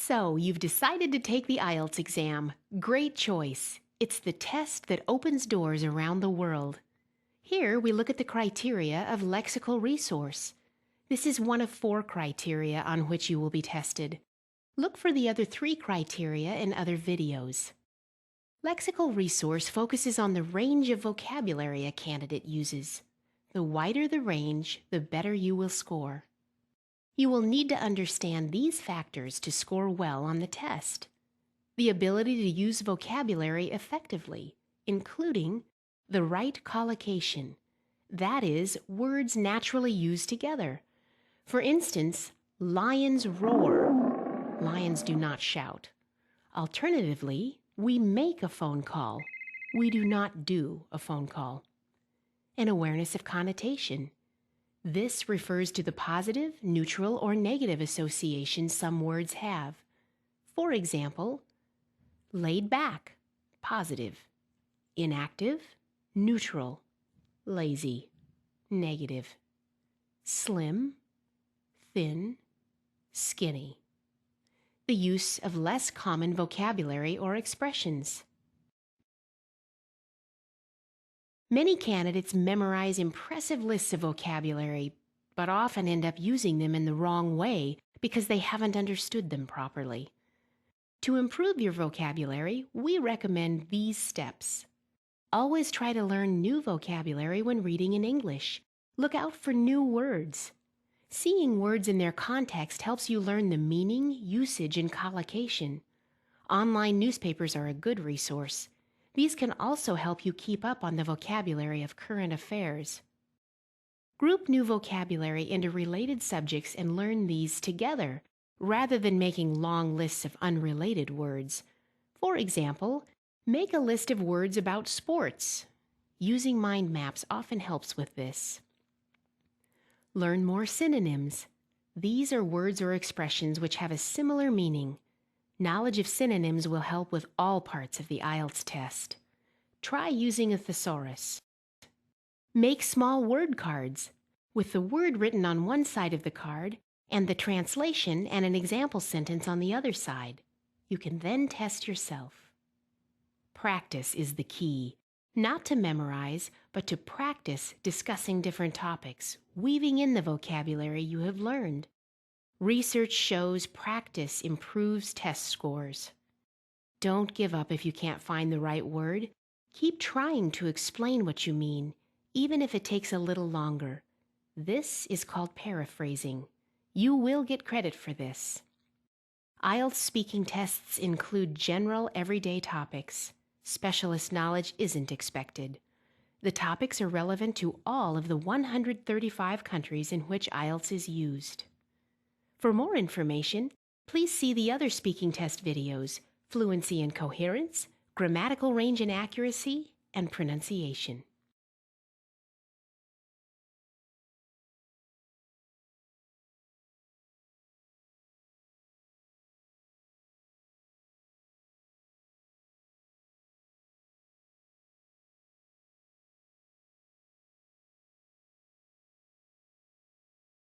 So, you've decided to take the IELTS exam. Great choice. It's the test that opens doors around the world. Here, we look at the criteria of Lexical Resource. This is one of 4 criteria on which you will be tested. Look for the other 3 criteria in other videos. Lexical Resource focuses on the range of vocabulary a candidate uses. The wider the range, the better you will score. You will need to understand these factors to score well on the test. The ability to use vocabulary effectively, including the right collocation, that is, words naturally used together. For instance, lions roar. Lions do not shout. Alternatively, we make a phone call. We do not do a phone call. An awareness of connotation. This refers to the positive, neutral, or negative association some words have. For example, laid back, positive. Inactive, neutral. Lazy, negative. Slim, thin, skinny. The use of less common vocabulary or expressions. Many candidates memorize impressive lists of vocabulary, but often end up using them in the wrong way because they haven't understood them properly. To improve your vocabulary, we recommend these steps. Always try to learn new vocabulary when reading in English. Look out for new words. Seeing words in their context helps you learn the meaning, usage, and collocation. Online newspapers are a good resource. These can also help you keep up on the vocabulary of current affairs. Group new vocabulary into related subjects and learn these together, rather than making long lists of unrelated words. For example, make a list of words about sports. Using mind maps often helps with this. Learn more synonyms. These are words or expressions which have a similar meaning. Knowledge of synonyms will help with all parts of the IELTS test. Try using a thesaurus. Make small word cards, with the word written on one side of the card and the translation and an example sentence on the other side. You can then test yourself. Practice is the key. Not to memorize, but to practice discussing different topics, weaving in the vocabulary you have learned. Research shows practice improves test scores. Don't give up if you can't find the right word. Keep trying to explain what you mean, even if it takes a little longer. This is called paraphrasing. You will get credit for this. IELTS speaking tests include general everyday topics. Specialist knowledge isn't expected. The topics are relevant to all of the 135 countries in which IELTS is used. For more information, please see the other speaking test videos, Fluency and Coherence, Grammatical Range and Accuracy, and Pronunciation.